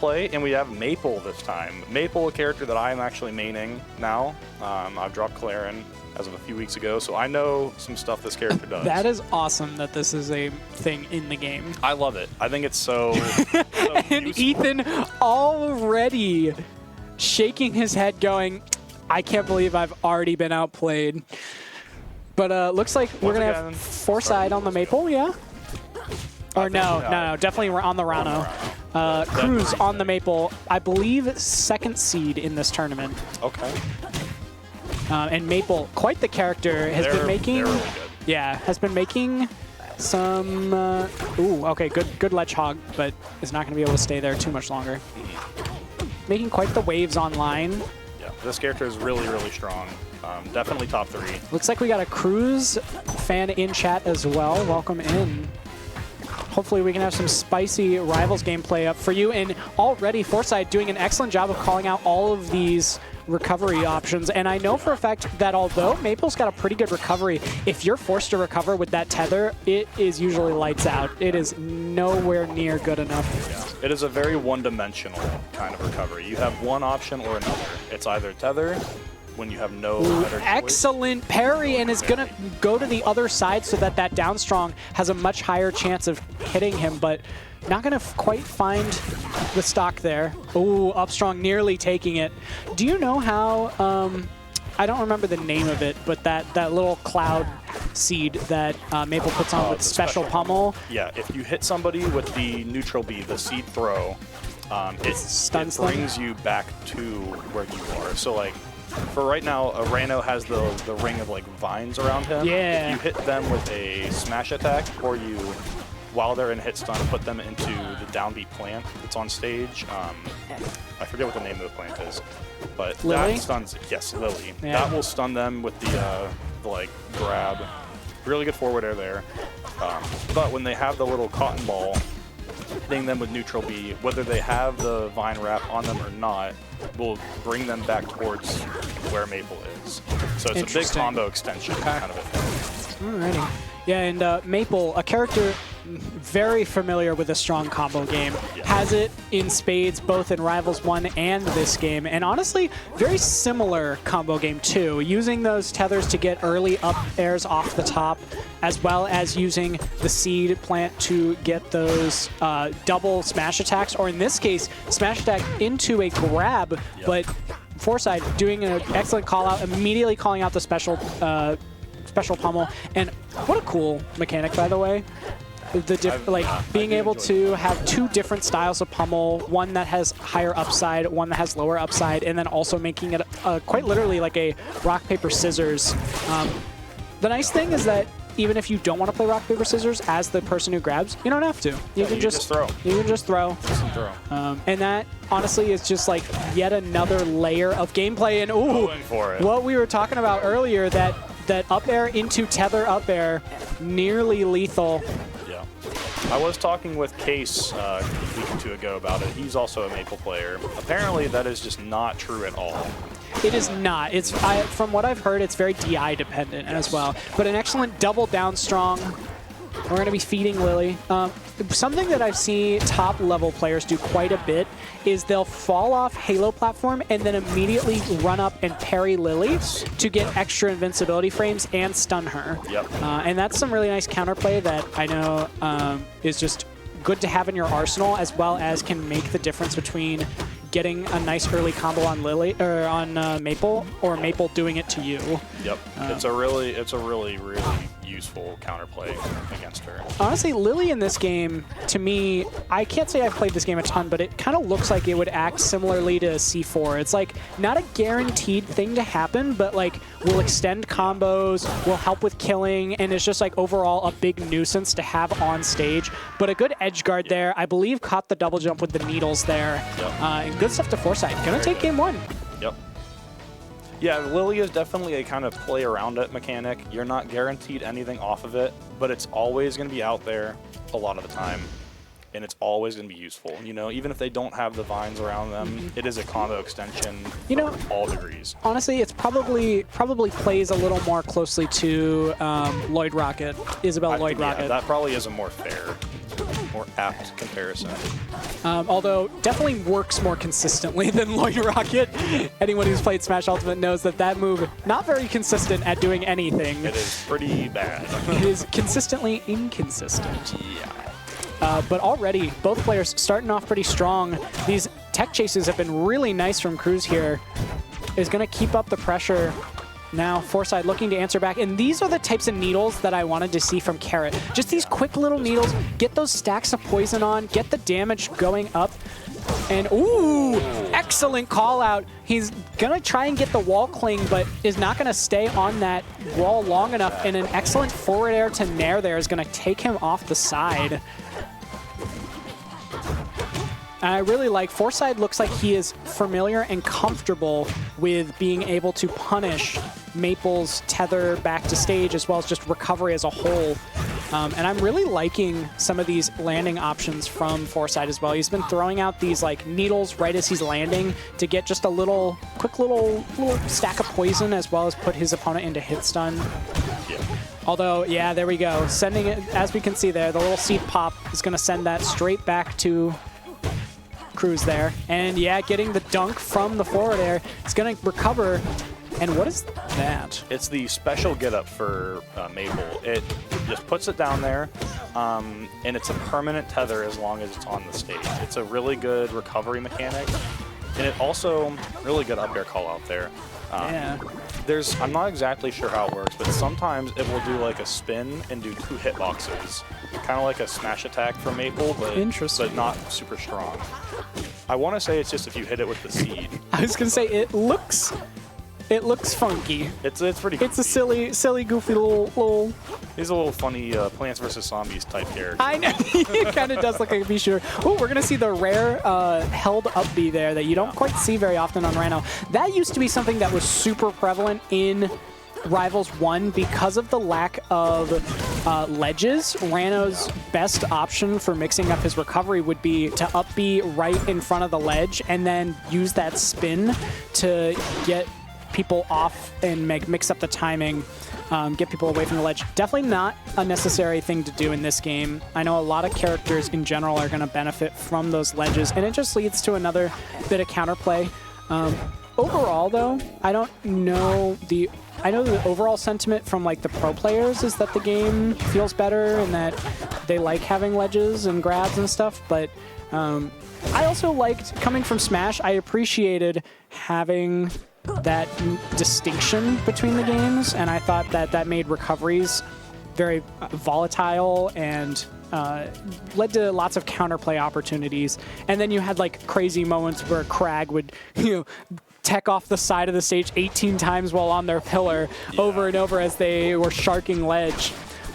play, and we have Maypul this time. Maypul, a character that I am actually maining now. I've dropped Claren as of a few weeks ago, so I know some stuff this character does. That is awesome that this is a thing in the game. I love it. I think it's so, And useful. Ethan already shaking his head going, I can't believe I've already been outplayed. But looks like we're going to have Fourside on the Maypul, yeah? Or no, definitely on the Ranno. Kruz on the Maypul, I believe second seed in this tournament. Okay. And Maypul, quite the character, has been making. They're really good. Yeah, has been making some. Ooh, okay, good ledge hog, but is not going to be able to stay there too much longer. Making quite the waves online. Yeah, this character is really, really strong. Definitely top 3. Looks like we got a Kruz fan in chat as well. Welcome in. Hopefully we can have some spicy Rivals gameplay up for you. And already Fourside doing an excellent job of calling out all of these recovery options. And I know for a fact that although Maypul's got a pretty good recovery, if you're forced to recover with that tether, it is usually lights out. It is nowhere near good enough. Yeah. It is a very one-dimensional kind of recovery. You have one option or another. It's either tether, when you have no better choice. Excellent parry, and is going to go to the other side so that that down strong has a much higher chance of hitting him, but not going to quite find the stock there. Ooh, up strong nearly taking it. Do you know how, I don't remember the name of it, but that little cloud seed that Maypul puts on with special pummel? Yeah, if you hit somebody with the neutral B, the seed throw, it brings you back to where you are. So like, for right now, Ranno has the ring of like vines around him. Yeah. If you hit them with a smash attack, or you, while they're in hit stun, put them into the downbeat plant that's on stage. I forget what the name of the plant is, but Lily? that stuns. Yes, Lily. Yeah. That will stun them with the like grab. Really good forward air there. But when they have the little cotton ball, hitting them with neutral B, whether they have the vine wrap on them or not, will bring them back towards where Maypul is. So it's a big combo extension kind of a thing. Alrighty. Yeah, and Maypul, a character very familiar with a strong combo game, has it in spades both in Rivals 1 and this game, and honestly, very similar combo game too, using those tethers to get early up airs off the top, as well as using the seed plant to get those double smash attacks, or in this case, smash attack into a grab, but Fourside doing an excellent call out, immediately calling out the special pummel, and what a cool mechanic, by the way. Being able to have 2 different styles of pummel, one that has higher upside, one that has lower upside, and then also making it quite literally like a rock, paper, scissors. The nice thing is that even if you don't want to play rock, paper, scissors as the person who grabs, you don't have to. You can just throw. You can just throw. And that honestly is just like yet another layer of gameplay. And ooh, what we were talking about earlier, that up air into tether up air, nearly lethal. I was talking with Case a week or 2 ago about it. He's also a Maypul player. Apparently, that is just not true at all. It is not. It's from what I've heard, it's very DI dependent as well. But an excellent double down strong. We're going to be feeding Lily. Something that I've seen top level players do quite a bit is they'll fall off Halo platform and then immediately run up and parry Lily to get extra invincibility frames and stun her. And that's some really nice counterplay that I know is just good to have in your arsenal, as well as can make the difference between getting a nice early combo on Lily or on Maypul, or Maypul doing it to you. It's a really useful counterplay against her. Honestly, Lily in this game, to me, I can't say I've played this game a ton, but it kind of looks like it would act similarly to C4. It's like not a guaranteed thing to happen, but like will extend combos, will help with killing, and it's just like overall a big nuisance to have on stage. But a good edge guard there, I believe caught the double jump with the needles there. And good stuff to Fourside. Gonna take game 1. Yeah, Lily is definitely a kind of play around it mechanic. You're not guaranteed anything off of it, but it's always going to be out there a lot of the time, and it's always going to be useful. You know, even if they don't have the vines around them, it is a combo extension for all degrees. Honestly, it's probably plays a little more closely to Lloyd Rocket, Isabel Lloyd Rocket. That probably is a more fair apt comparison. Although definitely works more consistently than Lloyd Rocket. Anyone who's played Smash Ultimate knows that that move not very consistent at doing anything. It is pretty bad. It is consistently inconsistent. Yeah. But already, both players starting off pretty strong. These tech chases have been really nice from Kruz here. Is going to keep up the pressure. Now, Fourside looking to answer back. And these are the types of needles that I wanted to see from Carrot. Just these quick little needles, get those stacks of poison on, get the damage going up. And, ooh, excellent call out. He's going to try and get the wall cling, but is not going to stay on that wall long enough. And an excellent forward air to Nair there is going to take him off the side. I really like, Fourside looks like he is familiar and comfortable with being able to punish Maypul's tether back to stage as well as just recovery as a whole. And I'm really liking some of these landing options from Fourside as well. He's been throwing out these like needles right as he's landing to get just a little, quick little stack of poison as well as put his opponent into hit stun. Yeah. Although, yeah, there we go. Sending it, as we can see there, the little seed pop is going to send that straight back to Kruz there. And yeah, getting the dunk from the forward air. It's going to recover. And what is that? It's the special get-up for Maypul. It just puts it down there, and it's a permanent tether as long as it's on the stage. It's a really good recovery mechanic, and it also really good up air call out there. Yeah. I'm not exactly sure how it works, but sometimes it will do like a spin and do 2 hitboxes. Kind of like a smash attack from Maypul, but not super strong. I want to say it's just if you hit it with the seed. I was going to say, it looks funky. It's pretty goofy. It's a silly, goofy little... He's a little funny Plants vs. Zombies type character. I know. It kind of does look like a B-shooter. Oh, we're going to see the rare held up B there that you don't quite see very often on Ranno. That used to be something that was super prevalent in Rivals 1 because of the lack of ledges. Ranno's best option for mixing up his recovery would be to up B right in front of the ledge and then use that spin to get people off and mix up the timing, get people away from the ledge. Definitely not a necessary thing to do in this game. I know a lot of characters in general are going to benefit from those ledges, and it just leads to another bit of counterplay. Overall, though, I know the overall sentiment from like the pro players is that the game feels better and that they like having ledges and grabs and stuff, but I also liked, coming from Smash, I appreciated having that distinction between the games, and I thought that made recoveries very volatile and led to lots of counterplay opportunities. And then you had like crazy moments where Crag would, tech off the side of the stage 18 times while on their pillar over and over as they were sharking ledge.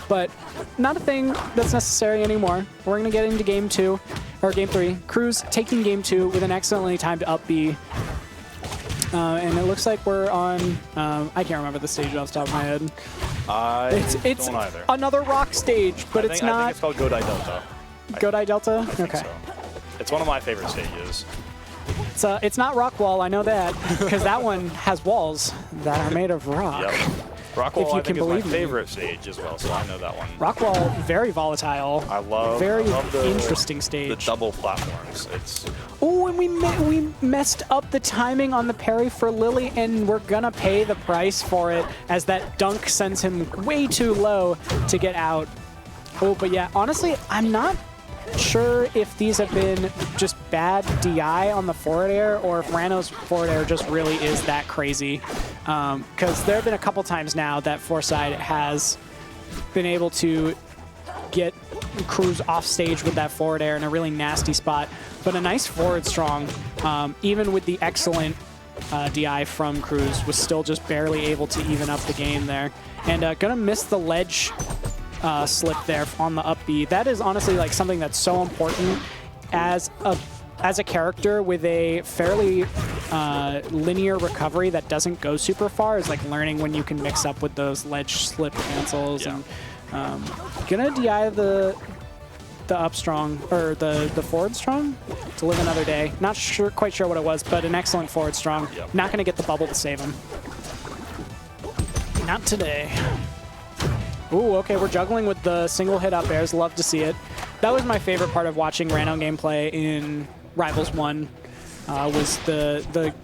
But not a thing that's necessary anymore. We're going to get into game 2, or game 3. Kruz taking game 2 with an excellently timed up B. And it looks like we're on, I can't remember the stage off the top of my head. It's don't either. Another rock stage, but it's not. I think it's called Godai Delta. Godai Delta? Okay. So. It's one of my favorite stages. It's not rock wall, I know that, because that one has walls that are made of rock. Yep. Rockwall, I think, is my me. favorite stage as well, so I know that one. Rockwall, very volatile. I love the interesting stage. The double platforms. Oh, and we messed up the timing on the parry for Lily, and we're gonna pay the price for it as that dunk sends him way too low to get out. Oh, but yeah, honestly, I'm not sure if these have been just bad DI on the forward air or if Ranno's forward air just really is that crazy. Because there have been a couple times now that Fourside has been able to get Kruz off stage with that forward air in a really nasty spot. But a nice forward strong, even with the excellent DI from Kruz, was still just barely able to even up the game there. And gonna miss the ledge slip there on the up B. That is honestly like something that's so important as a character with a fairly linear recovery that doesn't go super far, is like learning when you can mix up with those ledge slip cancels. Yeah. And gonna DI the up strong, or the forward strong to live another day. Not quite sure what it was, but an excellent forward strong. Yep. Not gonna get the bubble to save him. Not today. Ooh, okay, we're juggling with the single hit up airs. Love to see it. That was my favorite part of watching Ranno gameplay in Rivals 1, was the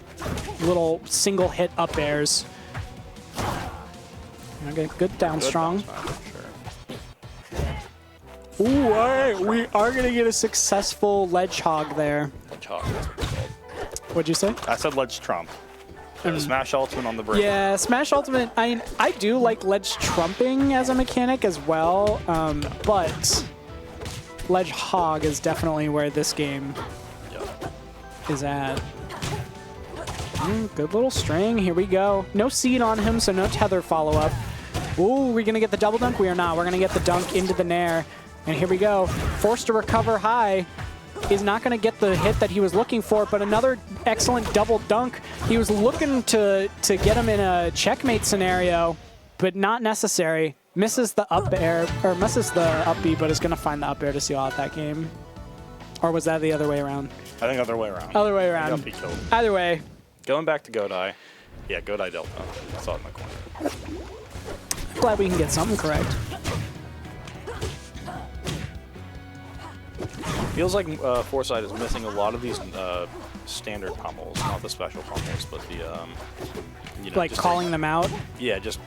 little single hit up airs. Okay, good down strong. Ooh, all right, we are going to get a successful ledge hog there. Ledge hog, that's what it's called. What'd you say? I said ledge trump. Smash ultimate on the break. Yeah, Smash Ultimate, I do like ledge trumping as a mechanic as well, but ledge hog is definitely where this game is at. Good little string. Here we go. No seed on him, so no tether follow-up. Ooh, we're going to get the double dunk? We are not. We're going to get the dunk into the nair. And here we go. Forced to recover high. Is not going to get the hit that he was looking for, but another excellent double dunk. He was looking to get him in a checkmate scenario, but not necessary. Misses the up air, or misses the up B, but is going to find the up air to seal out that game. Or was that the other way around? I think other way around. Other way around. Either way. Going back to Godai. Yeah, Godai Delta. I saw it in the corner. Glad we can get something correct. Feels like Fourside is missing a lot of these standard pummels, not the special pummels, but the you know, Like calling them out? Yeah, just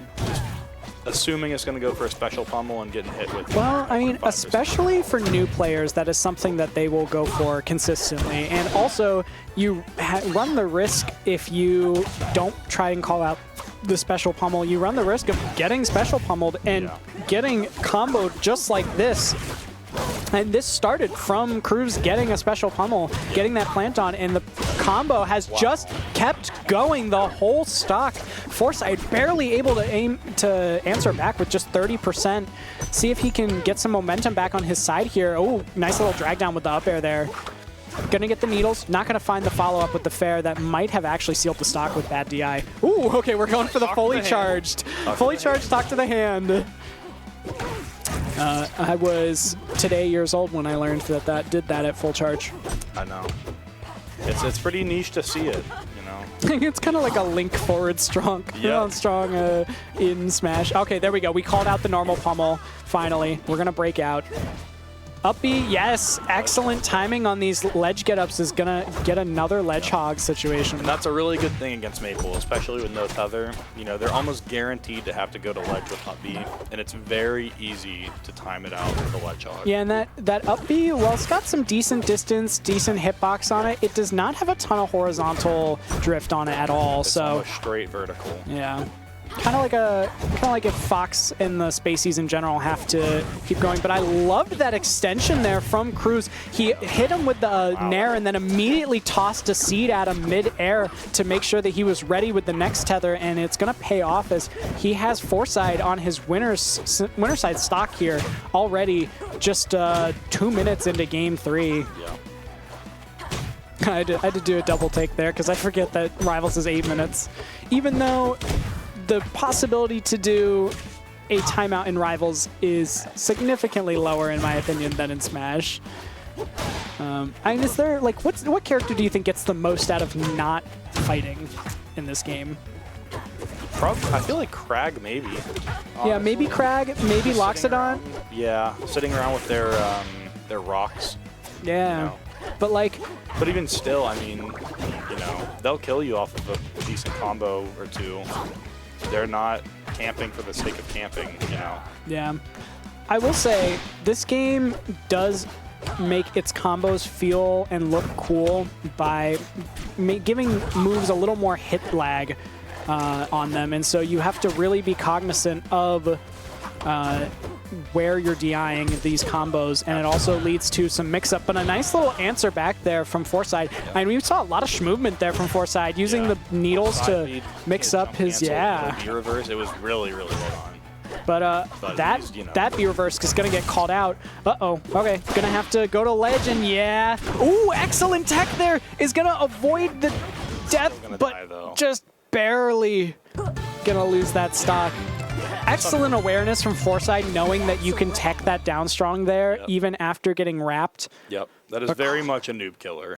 assuming it's going to go for a special pummel and getting hit with. Well, I mean, especially for new players, that is something that they will go for consistently. And also, you run the risk if you don't try and call out the special pummel, you run the risk of getting special pummeled and getting comboed just like this. And this started from Kruz getting a special pummel, getting that plant on, and the combo has just kept going the whole stock. Fourside barely able to answer back with just 30%. See if he can get some momentum back on his side here. Oh, nice little drag down with the up air there. Gonna get the needles, not gonna find the follow-up with the fair that might have actually sealed the stock with bad DI. Ooh, okay, we're going for the fully charged. Fully charged talk to the hand. I was today years old when I learned that did that at full charge. I know. It's pretty niche to see it, you know. It's kind of like a link forward strong, strong in Smash. Okay, there we go. We called out the normal pummel. Finally, we're gonna break out. Up B, yes, excellent timing on these ledge get-ups is gonna get another ledge hog situation. And that's a really good thing against Maypul, especially with no tether. You know, they're almost guaranteed to have to go to ledge with up B, and it's very easy to time it out with the ledge hog. Yeah, and that up B, well, it's got some decent distance, decent hitbox on it. It does not have a ton of horizontal drift on it at all. It's almost straight vertical. Yeah. Kind of like if Fox and the Spaceys in general have to keep going. But I loved that extension there from Kruz. He hit him with the nair and then immediately tossed a seed at him mid-air to make sure that he was ready with the next tether. And it's going to pay off as he has Fourside on his winner side stock here already, just 2 minutes into game 3. Yeah. I had to do a double take there because I forget that Rivals is 8 minutes. Even though the possibility to do a timeout in Rivals is significantly lower, in my opinion, than in Smash. I mean, is there, like, what character do you think gets the most out of not fighting in this game? I feel like Crag, maybe. Honestly. Yeah, maybe Crag, maybe Loxodon. Yeah, sitting around with their rocks. Yeah, you know. but like... But even still, I mean, you know, they'll kill you off of a decent combo or two. They're not camping for the sake of camping, you know. Yeah. I will say, this game does make its combos feel and look cool by giving moves a little more hit lag on them. And so you have to really be cognizant of where you're DIing these combos, and it also leads to some mix-up. But a nice little answer back there from Fourside. I mean, we saw a lot of movement there from Fourside, using the needles to mix up his, B-reverse. It was really, really well done. But that B-reverse is going to get called out. Uh-oh. Okay. Going to have to go to ledge, and Ooh, excellent tech there. Is going to avoid the death, but just barely going to lose that stock. Excellent awareness from Fourside, knowing that you can tech that down strong there, even after getting wrapped. Yep. That is very much a noob killer.